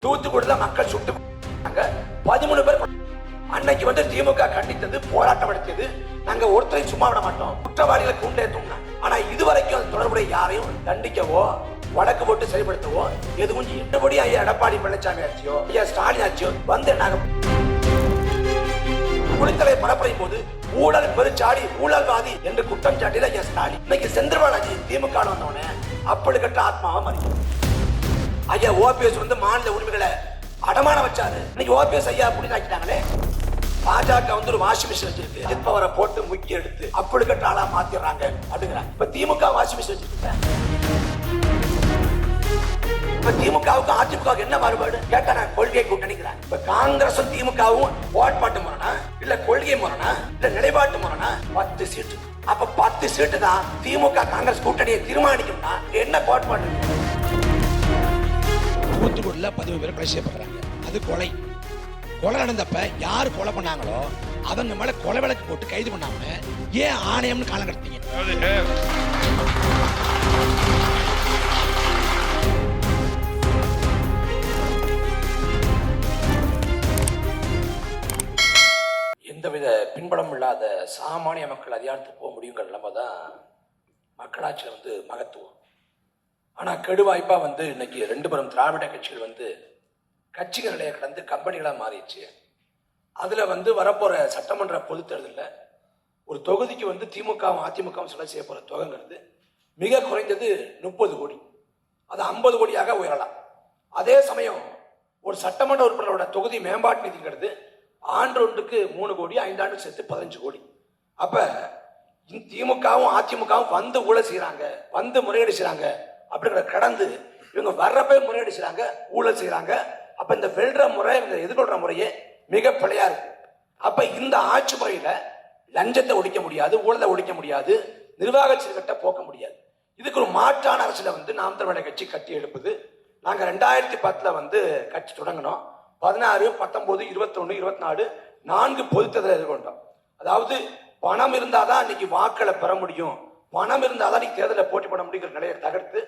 தூத்துக்குடியில மக்கள் சுட்டு 13 பேர். அன்னைக்கு வந்து திமுக கண்டித்தது, போராட்டம் நடத்தியது. நாங்க ஒருத்தரையும் சும்மா விட மாட்டோம், குற்றவாளிகளை கூண்டேற்றோம். ஆனா இதுவரைக்கும் தொடர்புடைய யாரையும் தண்டிக்கவோ வழக்கு போட்டு செயல்படுத்தவோ எதுவும் எட்டுபடி ஐயா எடப்பாடி பழனிசாமி ஆட்சியோ ஐயா ஸ்டாலின் ஆட்சியோ வந்து நாங்க குளித்தலை பரப்புரையும் போது ஊழல் பெருச்சாடி ஊழல்வாதி என்று குற்றம் சாட்டியது ஐயா ஸ்டாலின். இன்னைக்கு செந்தில் பாலாஜி திமுக வந்தோடனே அப்படி கட்ட ஆத்மாவா மறிக்கும். ஐயா ஓபிஎஸ் வந்து மாநில உரிமைகளை அடமான வச்சாரு. இன்னைக்கு ஓபிஎஸ் ஐயா அப்படி ஆக்கிட்டாங்களே. பாஜக வந்து ஒரு வாஷிங் மிஷின் வச்சிருக்கு, அஜித் பவரை போட்டு முக்கி எடுத்து அப்படி கட்ட ஆளா மாத்திடுறாங்க அப்படிங்கிறாங்க. இப்ப திமுக வாஷிங் மிஷின் வச்சிருக்க. இப்ப திமுகவுக்கு அதிமுக என்ன மாறுபாடு கேட்டா நான் கொள்கை கூட்டணிக்கிறாங்க. இப்ப காங்கிரசும் திமுகவும் கோட்பாட்டு முரணா இல்ல கொள்கை முரணா இல்ல நிலைப்பாட்டு முரணா? 10 சீட்டு. அப்ப 10 சீட்டு தான் திமுக காங்கிரஸ் கூட்டணியை தீர்மானிக்கும்னா என்ன கோட்பாடு? தூத்துக்குடியில் 10 பேர் கொலை செய்யப்படுறாங்க. அது கொலை. கொலை நடந்தப்ப யாரு கொலை பண்ணாங்களோ அவங்க மேல கொலை வழக்கு போட்டு கைது பண்ணாம ஏன் ஆணையம்னு காலம் கடத்தீங்க? எந்தவித பின்பலம் இல்லாத சாமானிய மக்கள் அதிகாரத்துக்கு போக முடியுங்கிற நிலைமை தான் மக்களாட்சியில் வந்து மகத்துவம். ஆனா கெடுவாய்ப்பா வந்து இன்னைக்கு 2 பெரும் திராவிட கட்சிகள் வந்து கட்சிகளிடையே கடந்து கம்பெனிகளா மாறிடுச்சு. அதுல வந்து வரப்போற சட்டமன்ற பொதுத் தேர்தலில் ஒரு தொகுதிக்கு வந்து திமுகவும் அதிமுகவும் செலவு செய்ய போற தொகைங்கிறது மிக குறைந்தது 30 கோடி, அது 50 கோடியாக உயரலாம். அதே சமயம் ஒரு சட்டமன்ற உறுப்பினரோட தொகுதி மேம்பாட்டு நிதிங்கிறது ஆண்டு ஒன்றுக்கு 3 கோடி, 5 ஆண்டு சேர்த்து 15 கோடி. அப்ப திமுகவும் அதிமுகவும் வந்து ஊழல் செய்யறாங்க, வந்து முறையீடு செய்யறாங்க அப்படிங்கிற கடந்து இவங்க வர்றப்ப முறையீடு செய்யறாங்க, ஊழல் செய்யறாங்க. அப்ப இந்த வெல்ற முறை, இந்த எதிர்கொள்ற முறையே மிக பிழையா இருக்கு. அப்ப இந்த ஆட்சி முறையில லஞ்சத்தை ஒழிக்க முடியாது, ஊழலை ஒழிக்க முடியாது, நிர்வாக சீர்கட்ட போக்க முடியாது. இதுக்கு ஒரு மாற்றான அரசியல வந்து நாம் தமிழர் கட்சி கட்டி எழுப்புது. நாங்க 2010 வந்து கட்சி தொடங்கினோம். 16, 19, 21, 24 4 பொதுத் தேர்தலை எதிர்கொண்டோம். அதாவது பணம் இருந்தாதான் இன்னைக்கு வாக்களை பெற முடியும், பணம் இருந்தாதான் நீ தேர்தலை போட்டி பண்ண முடியுங்கிற நிலையை தகர்த்து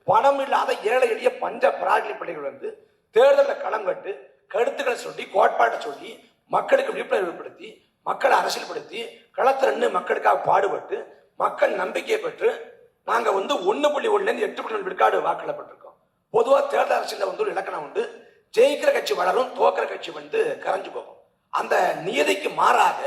பணம் இல்லாத ஏழை எளிய பஞ்ச பிராஜ்லி பிள்ளைகள் வந்து தேர்தலில் களம் கட்டு கருத்துக்களை சொல்லி கோட்பாட்டை சொல்லி மக்களுக்கு விழிப்புணர்வு ஏற்படுத்தி மக்களை அரசியல்படுத்தி களத்திரன்னு மக்களுக்காக பாடுபட்டு மக்கள் நம்பிக்கையை பெற்று நாங்க வந்து 1.1 8.1 விழுக்காடு வாக்களிப்பட்டிருக்கோம். பொதுவா தேர்தல் அரசியல வந்து ஒரு இலக்கணம் உண்டு, ஜெயிக்கிற கட்சி வளரும், தோக்கிற கட்சி வந்து கரைஞ்சு போகும். அந்த நியதிக்கு மாறாக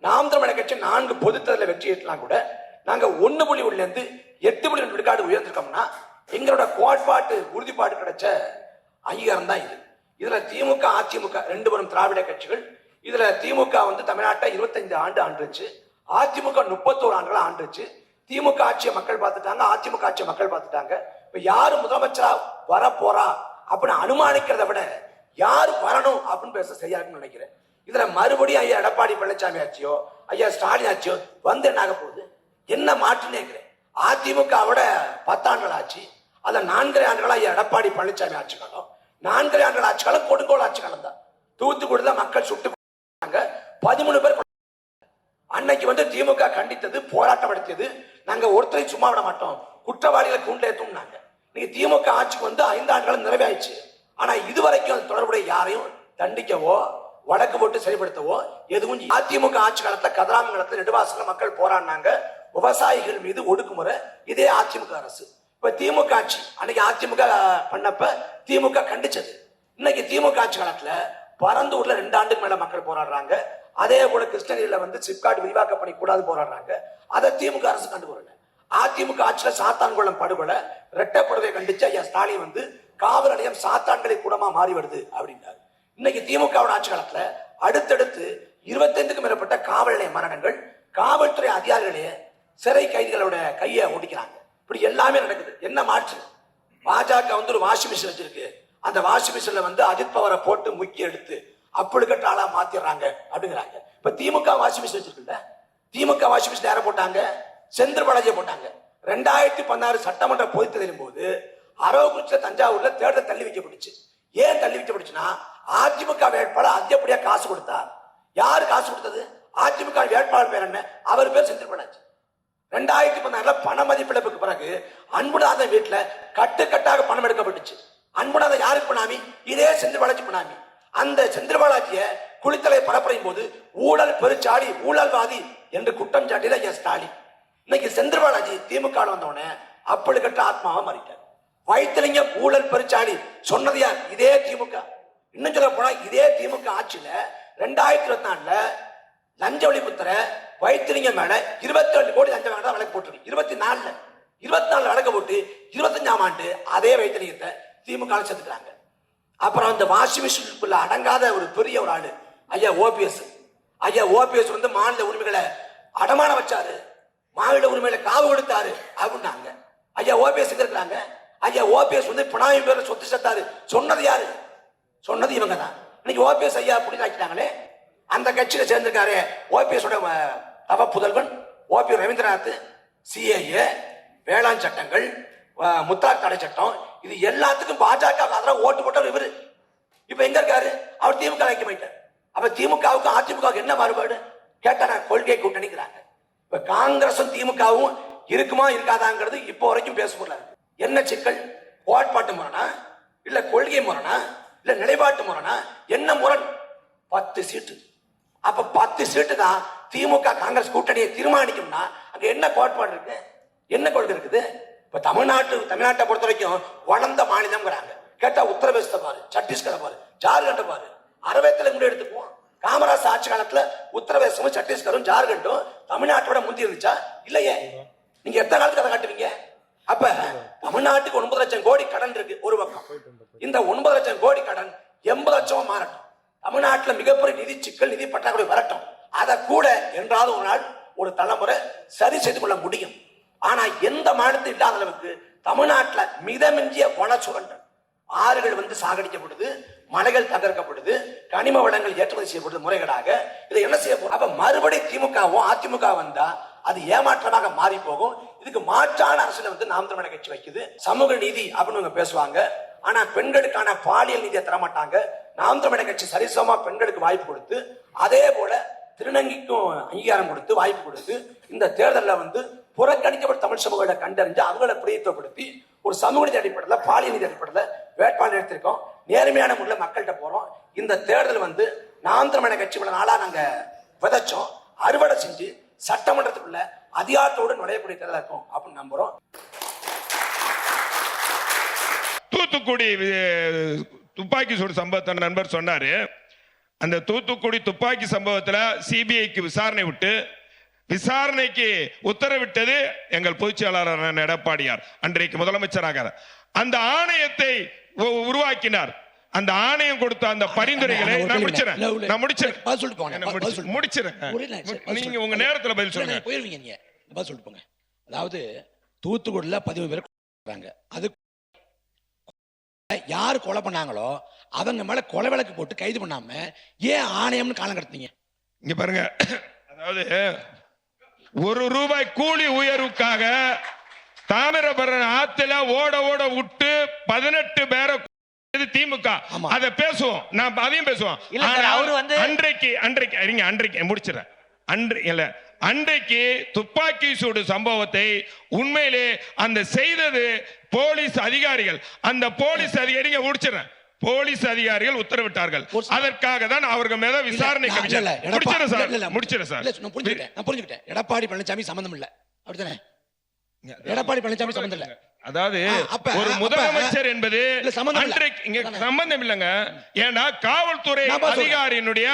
நாம் தமிழர் கட்சி 4 பொதுத் தேர்தலில் வெற்றி ஏற்றலாம் கூட நாங்க 1.1 8.2 விழுக்காடு உயர்ந்திருக்கோம்னா எங்களோட கோட்பாட்டு உறுதிப்பாடு கிடைச்ச அங்கீகாரம் தான் இது. இதுல திமுக அதிமுக 2 பெரும் திராவிட கட்சிகள். இதுல திமுக வந்து தமிழ்நாட்டை 25 ஆண்டு ஆண்டுச்சு, அதிமுக 31 ஆண்டுகள் ஆண்டுச்சு. திமுக ஆட்சியை மக்கள் பார்த்துட்டாங்க, அதிமுக ஆட்சியை மக்கள் பார்த்துட்டாங்க. இப்ப யாரு முதலமைச்சரா வர போறா அப்படின்னு அனுமானிக்கிறத விட யாரு வரணும் அப்படின்னு பேச சரியா இருக்குன்னு நினைக்கிறேன். இதுல மறுபடியும் ஐயா எடப்பாடி பழனிசாமி ஆட்சியோ ஐயா ஸ்டாலின் ஆட்சியோ வந்து என்ன ஆக போகுது, என்ன மாற்றுன்னு கேட்கிறேன். அதிமுகவோட 10 ஆண்டுகள் ஆட்சி, அதுல 4.5 ஆண்டுகளா ஐயா எடப்பாடி பழனிசாமி ஆட்சி காலம், 4.5 ஆண்டுகள் ஆட்சி காலம் கொடுங்கோல் ஆட்சி காலம் தான். தூத்துக்குடியில மக்கள் சுட்டு 13 பேர். அன்னைக்கு வந்து திமுக கண்டித்தது, போராட்டம் நடத்தியது. நாங்க ஒருத்தரையும் சும்மா விட மாட்டோம், குற்றவாளிகளை கூண்டேற்றோம். இன்னைக்கு திமுக ஆட்சிக்கு வந்து 5 ஆண்டுகள் நிறைவேறிச்சு. ஆனா இதுவரைக்கும் தொடர்புடைய யாரையும் தண்டிக்கவோ வழக்கு போட்டு செயல்படுத்தவோ எதுவும். அதிமுக ஆட்சி காலத்துல கதிராமங்கலத்துல நெடுவாசல மக்கள் போராடினாங்க, விவசாயிகள் மீது ஒடுக்குமுறை. இதே அதிமுக அரசு. இப்ப திமுக ஆட்சி அன்னைக்கு அதிமுக பண்ணப்ப திமுக கண்டிச்சது. இன்னைக்கு திமுக ஆட்சி காலத்துல பரந்தூர்ல 2 ஆண்டுக்கு மேல மக்கள் போராடுறாங்க. அதே போல கிருஷ்ணகிரியில வந்து சிப்காட் விரிவாக்க பணி கூடாது போராடுறாங்க. அதை திமுக அரசு கண்டுகொள்ளல. அதிமுக ஆட்சியில சாத்தான்குளம் படுகொலை இரட்டைப்படுகை கண்டிச்சு ஐயா ஸ்டாலின் வந்து காவல் நிலையம் சாத்தான்களை கூடமா மாறி வருது அப்படின்னாரு. இன்னைக்கு திமுக ஆட்சி காலத்துல அடுத்தடுத்து 25க்கும் மேற்பட்ட காவல் நிலைய மரணங்கள், காவல்துறை அதிகாரிகளையே சிறை கைதிகளோட கையை ஒடிக்கிறாங்க. இப்படி எல்லாமே நடக்குது. என்ன மாற்று? பாஜக வந்து ஒரு வாஷிங் மிஷின் வச்சிருக்கு, அந்த வாஷிங் மிஷின்ல வந்து அஜித் பவரை போட்டு முக்கி எடுத்து அப்படி கட்ட ஆளா மாத்திடுறாங்க அப்படிங்கிறாங்க. இப்ப திமுக வாஷிங் மிஷின் வச்சிருக்குல்ல, திமுக வாஷிங் மிஷின் யாரை போட்டாங்க? செந்தில் பாலாஜியை போட்டாங்க. 2016 சட்டமன்ற பொதுத் தேர்தலின் போது அரவக்குறிச்சியில தஞ்சாவூர்ல தேர்தல் தள்ளி வைக்கப்பட்டுச்சு. ஏன் தள்ளி வைக்கப்பட்டுச்சுன்னா அதிமுக வேட்பாளர் அதிகப்படியா காசு கொடுத்தார். யாரு காசு கொடுத்தது? அதிமுக வேட்பாளர் பேர் என்ன? அவர் பேர் செந்தில் பாலாஜி. 2016 பண மதிப்பிழப்புக்கு பிறகு அன்புநாதன் வீட்டுல கட்டுக்கட்டாக பணம் எடுக்கப்பட்டுச்சு. அன்புநாதன் யாருக்கு பினாமி? இதே செந்தில் பாலாஜி பினாமி. அந்த செந்தில் பாலாஜிய குளித்தலை பரப்புரையும் போது ஊழல் பெருச்சாடி ஊழல்வாதி என்று குற்றம் சாட்டியது ஐயா ஸ்டாலின். இன்னைக்கு செந்தில் பாலாஜி திமுக வந்தவனே அப்படி கட்ட ஆத்மாவா மாறிட்டார். வைத்திலிங்கம் ஊழல் பெருச்சாடி சொன்னது யார்? இதே திமுக. இன்னும் சொல்ல போனா இதே திமுக ஆட்சியில 2024 லஞ்ச ஒழிப்புத்துறை வைத்திலிங்கம் மேல 22 கோடி லஞ்சம் வேண்டாம் வழக்கு போட்டிருக்கு. 24 வழக்கு போட்டு 25ஆம் ஆண்டு அதே வைத்திலிங்கத்தை திமுக சேர்த்துக்கிறாங்க. அப்புறம் அந்த வாஷிங் மிஷினுக்குள்ள அடங்காத ஒரு பெரிய ஒரு ஆளு ஐயா ஓபிஎஸ். ஐயா ஓபிஎஸ் வந்து மாநில உரிமைகளை அடமான வச்சாரு, மாநில உரிமைகளை காவு கொடுத்தாரு அப்படின்னாங்க. ஐயா ஓபிஎஸ் இருக்கிறாங்க. ஐயா ஓபிஎஸ் வந்து பினாமி பேர சொத்து சேர்த்தாரு. சொன்னது யாரு? சொன்னது இவங்க தான். இன்னைக்கு ஓபிஎஸ் ஐயா அப்படி ஆக்கிட்டாங்களே. அந்த கட்சியில சேர்ந்திருக்காரு ஓபிஎஸ் தவ புதல்வன் ஓபி ரவீந்திரநாத். சிஏஏ, வேளாண் சட்டங்கள், முத்தார் தடை சட்டம், இது எல்லாத்துக்கும் பாஜக ஆதரவு ஓட்டு போட்டவர் இவரு. இப்ப எங்க இருக்காரு? அவர் திமுக ஐக்கியமாயிட்டார். அப்ப திமுகவுக்கும் அதிமுகவுக்கு என்ன மாறுபாடு கேட்டா கொள்கை கூட்டணிக்கிறாங்க. இப்ப காங்கிரசும் திமுகவும் இருக்குமா இருக்காதாங்கிறது இப்போ வரைக்கும் பேசப்படல. என்ன சிக்கல்? கோட்பாட்டு முரணா இல்ல கொள்கை முரணா இல்ல நிலைப்பாட்டு முரணா? என்ன முரண்? 10 சீட்டு. அப்ப 10 சீட்டு தான் திமுக காங்கிரஸ் கூட்டணியை தீர்மானிக்கும்னா அங்க என்ன கோட்பாடு இருக்கு? என்ன கொள்கை இருக்குது? இப்ப தமிழ்நாட்டை பொறுத்த வரைக்கும் வளர்ந்த மாநிலம்ங்கிறாங்க. கேட்டா உத்தரப்பிரதேசத்தை பாரு, சத்தீஸ்கரை பாரு, ஜார்க்கண்டை பாரு. 60 கூட எடுத்துக்குவோம். காமராஜ் ஆட்சி காலத்துல உத்தரப்பிரதேசமும் சத்தீஸ்கரும் ஜார்க்கண்டும் தமிழ்நாட்டோட முந்தி இருந்துச்சா? இல்லையே. நீங்க எத்தனை காலத்துக்கு அதை காட்டுவீங்க? அப்ப தமிழ்நாட்டுக்கு 9 லட்சம் கோடி கடன் இருக்கு ஒரு பக்கம். இந்த 9 லட்சம் கோடி கடன் 80 லட்சம் மாறட்டும். தமிழ்நாட்டுல மிகப்பெரிய நிதி சிக்கல், நிதி பற்றாக்குறை வரட்டும். அதை கூட என்றாவது ஒரு நாள் ஒரு தலைமுறை சரி செய்து கொள்ள முடியும். ஆனா எந்த மாநிலத்தில் இல்லாத அளவுக்கு தமிழ்நாட்டுல மிதமிஞ்சிய வள சுரண்டல், ஆறுகள் வந்து சாகடிக்கப்படுது, மலைகள் தகர்க்கப்படுது, கனிம வளங்கள் ஏற்றுமதி செய்யப்படுது முறைகேடாக. இதை என்ன செய்ய போறோம்? அப்ப மறுபடி திமுகவும் அதிமுக வந்தா அது ஏமாற்றமாக மாறி போகும். இதுக்கு மாற்றான அரசியல் வந்து நாம் தமிழர் கட்சி வைக்குது. சமூக நீதி அப்படின்னு பேசுவாங்க, ஆனா பெண்களுக்கான பாலியல் நீதியை தரமாட்டாங்க. நாம் தமிழர் கட்சி சரிசமமா பெண்களுக்கு வாய்ப்பு கொடுத்து, அதே போல திருநங்கைக்கும் அங்கீகாரம் கொடுத்து வாய்ப்பு கொடுத்து, இந்த தேர்தலில் வந்து புறக்கணிக்கப்பட்ட தமிழ் சமூகத்தை கண்டறிஞ்சு அவங்களை பிரதித்துவப்படுத்தி ஒரு சமூக நீதி அடிப்படையில் பாலியல் நீதி அடிப்படையில் வேட்பாளர் எடுத்திருக்கோம். நேர்மையான முறையில் மக்கள்கிட்ட போறோம். இந்த தேர்தல் வந்து நாம் தமிழர் கட்சி நாளா நாங்க விதைச்சோம், அறுவடை செஞ்சு சட்டமன்றத்துக்குள்ள அதிகாரத்தோடு நுழையக்கூடிய தேர்தல் இருக்கும் அப்படின்னு நம்புறோம். தூத்துக்குடி துப்பாக்கி சூடு சம்பவத்தை நண்பர் சொன்னாரு. அந்த தூத்துக்குடி துப்பாக்கி சம்பவத்தில் சிபிஐக்கு விசாரணை விட்டு விசாரணைக்கு உத்தரவிட்டது எங்கள் பொதுச் செயலாளர் எடப்பாடியார், அன்றைக்கு முதலமைச்சராக. அந்த ஆணையத்தை உருவாக்கினார். அந்த ஆணையம் கொடுத்த அந்த பரிந்துரைகளை நான் முடிச்சிடறேன். நீங்க உங்க நேரத்துல பதில் சொல்லுங்க. போயிருவீங்க, பதில் சொல்லிட்டு போங்க. அதாவது தூத்துக்குடியில் 17 பேர், அது யார் கொலை பண்ணாங்களோ அவங்க மேல கொலை வழக்கு போட்டு கைது பண்ணாம ஏன் ஆணையம்னு காலம் கடத்தீங்க? இங்க பாருங்க, அதாவது ₹1 கூலி உயர்வுக்காக தாமிரபரணி ஆத்துல ஓட ஓட விட்டு 18 பேரை திமுக. அதை பேசுவோம், நான் அதையும் பேசுவோம். அன்றைக்கு முடிச்சிடறேன். அன்றைக்கு துப்பாக்கி சூடு சம்பவத்தை உண்மையிலே அந்த செய்தது போலீஸ் அதிகாரிகள். அந்த போலீஸ் அதிகாரிகள் முடிச்சிடறேன், போலீஸ் அதிகாரிகள் உத்தரவிட்டார்கள். அதற்காக தான் அவர்கள் மேல விசாரணை கமிஷன். முடிச்சிடறேன் சார். நான் புரிஞ்சுக்கிட்டேன். எடப்பாடி பழனிசாமி சம்பந்தம் இல்ல, அப்படித்தானே? எடப்பாடி பழனிசாமி சம்பந்தம் இல்ல. அதாவது ஒரு முதலமைச்சர் என்பது சம்பந்தம் இல்லைங்க. ஏன்னா காவல்துறை அதிகாரியினுடைய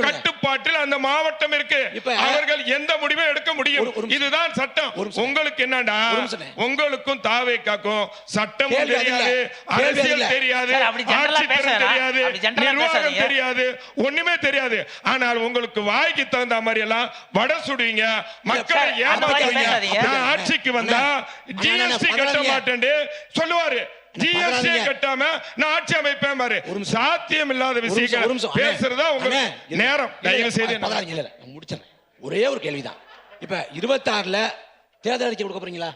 கட்டுப்பாட்டில் அந்த மாவட்டம் இருக்கு. அவர்கள் எந்த முடிவும் எடுக்க முடியும். இதுதான் சட்டம். உங்களுக்கு என்னடா, உங்களுக்கும் தாவேக்காக்கும் சட்டம் தெரியாது, அரசியல் தெரியாது, ஆட்சித்திறன் தெரியாது, நிர்வாகம் தெரியாது, ஒண்ணுமே தெரியாது. ஆனால் உங்களுக்கு வாய்க்கு தகுந்த மாதிரி எல்லாம் வட சுடுவீங்க, மக்களை ஏமாத்துவீங்க. நான் ஆட்சிக்கு வந்தா ஜிஎஸ்டி கட்ட மாட்டேன் சொல்லுவாரு. ஜிஎஸ்டி கட்டாம நான் ஆட்சி அமைப்பேன் பாரு. சாத்தியம் இல்லாத விஷயங்கள் பேசுறதா உங்களுக்கு நேரம். தயவு செய்து முடிச்சேன். ஒரே ஒரு கேள்விதான். இப்ப 26ல தேர்தல் அறிக்கை கொடுக்க போறீங்களா?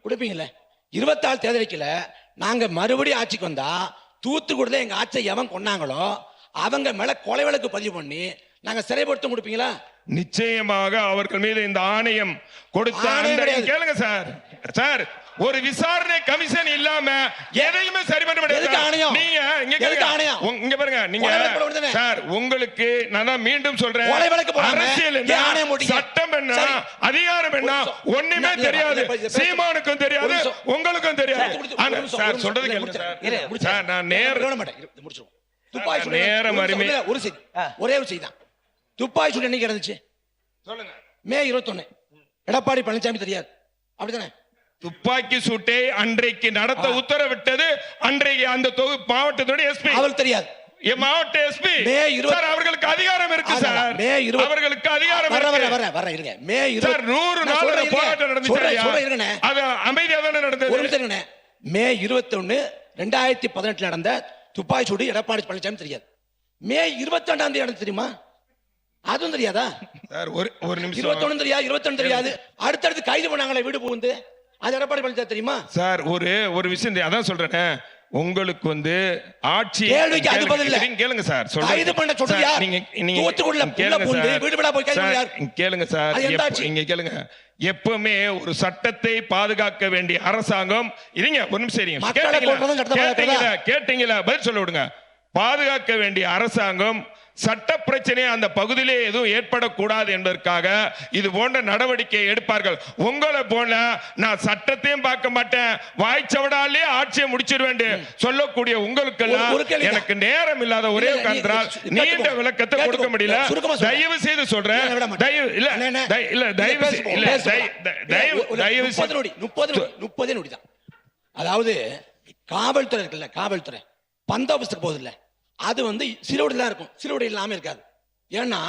கொடுப்பீங்கல்ல? 26 தேர்தல் அறிக்கையில நாங்க மறுபடியும் ஆட்சிக்கு வந்தா தூத்துக்குடியில எங்க ஆட்சியை எவன் கொண்டாங்களோ அவங்க மேல கொலை வழக்கு பதிவு பண்ணி நாங்க சிறைப்படுத்த கொடுப்பீங்களா? நிச்சயமாக அவர்கள் மீது இந்த ஆணையம் கொடுத்த கேளுங்க சார். ஒரு விசாரணை கமிஷன் இல்லாம எதையுமே சரி பண்ண முடியாது. நீங்க இங்க பாருங்க, நீங்க சார் உங்களுக்கு நான் தான் மீண்டும் சொல்றேன், அரசியல் என்ன, சட்டம் என்ன, அதிகாரம் என்ன ஒண்ணுமே தெரியாது. சீமானுக்கும் தெரியாது, உங்களுக்கும் தெரியாது. சார் சொல்றது கேளுங்க சார். நான் நேரம் அருமை. ஒரே ஒரு செய்தி தான். துப்பாக்கி சூடு என்னைக்கு நடந்துச்சு சொல்லுங்க. மே 21. எடப்பாடி பழனிசாமி தெரியாது, அப்படித்தானே? துப்பாக்கி சூட்டை அன்றைக்கு நடத்த உத்தரவிட்டது அன்றைக்கு அந்த மாவட்டத்தோட எஸ்பி. அவருக்கு தெரியாது. மாவட்ட எஸ்பி சார், அவர்களுக்கு அதிகாரம் இருக்கு சார். அவர்களுக்கு அதிகாரம் இருங்க. மே 20 100 நாள் போராட்டம் நடந்துச்சு. அது அமைதியாக தானே நடந்தது. மே 21 2018 நடந்த துப்பாக்கி சூடு எடப்பாடி பழனிசாமி தெரியாது. மே 22ஆம் தேதி நடந்து தெரியுமா? அதுவும் தெரியாதா சார்? ஒரு நிமிஷம். 21 தெரியாது, 22 தெரியாது. அடுத்தடுத்து கைது பண்ணாங்களே வீடு புகுந்து, அது எடப்பாடி பழனிசாமி தெரியுமா? சார் ஒரு விஷயம் அதான் சொல்றேன். உங்களுக்கு வந்து ஆட்சி கேள்விக்கு அது பதில் இல்ல. கேளுங்க சார். கைது பண்ண சொல்றது யார்? நீங்க தூத்துக்குடில புகுந்து வீடு வீடா போய் கைது பண்ண யார்? கேளுங்க சார். இங்க கேளுங்க. எப்பவுமே ஒரு சட்டத்தை பாதுகாக்க வேண்டிய அரசாங்கம் இருங்க. ஒரு நிமிஷம் இருங்க. கேட்டீங்களா? பதில் சொல்ல விடுங்க. பாதுகாக்க வேண்டிய அரசாங்கம் சட்ட பிரச்சனை அந்த பகுதியிலே எதுவும் ஏற்படக்கூடாது என்பதற்காக இது போன்ற நடவடிக்கை எடுப்பார்கள். உங்களை போல நான் சட்டத்தையும் பார்க்க மாட்டேன், வாய்ச்சவடாலே ஆட்சியை முடிச்சிருவேன் சொல்லக்கூடிய உங்களுக்கு எனக்கு நேரம் இல்லாத ஒரே காரணத்தால் நீண்ட விளக்கத்தை கொடுக்க முடியல. தயவு செய்து சொல்றேன். 30 நொடி தான். அதாவது காவல்துறை இருக்குல்ல, காவல்துறை பந்தோபஸ்துக்கு போகுது இல்ல, அது வந்து சிறுவடையில் தான் இருக்கும், சிறுவடை இல்லாமல் இருக்காது. ஏன்னா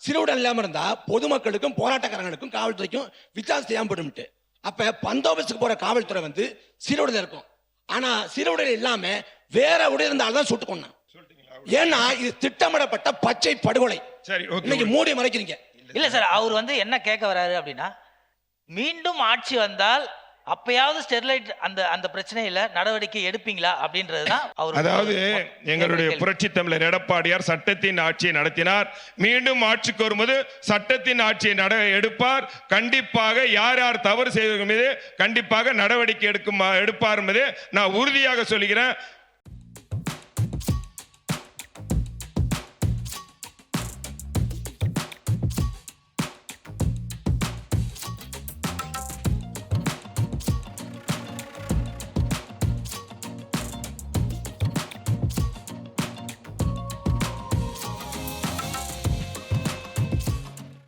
சிறுவடை இல்லாமல் இருந்தா பொதுமக்களுக்கும் போராட்டக்காரங்களுக்கும் காவல்துறைக்கும் வித்தியாசம் செய்யாம போட்டு, அப்ப பந்தோபஸ்துக்கு போற காவல்துறை வந்து சிறுவடையில் இருக்கும். ஆனா சிறுவடையில் இல்லாம வேற உடைய இருந்தால்தான் சுட்டு கொண்டான். ஏன்னா இது திட்டமிடப்பட்ட பச்சை படுகொலை. சரி, இன்னைக்கு மூடி மறைக்கிறீங்க. இல்ல சார், அவர் வந்து என்ன கேட்க வராரு அப்படின்னா, மீண்டும் ஆட்சி வந்தால் அப்பயாவது ஸ்டெர்லைட் அந்த பிரச்சனையில நடவடிக்கை எடுப்பீங்களா அப்படின்றதுதான் அவர். அதாவது எங்களுடைய புரட்சி தமிழர் எடப்பாடியார் சட்டத்தின் ஆட்சியை நடத்தினார். மீண்டும் ஆட்சிக்கு வரும்போது சட்டத்தின் ஆட்சியை எடுப்பார். கண்டிப்பாக யார் யார் தவறு செய்வதற்கு மீது கண்டிப்பாக நடவடிக்கை எடுப்பார் என்பது நான் உறுதியாக சொல்கிறேன்.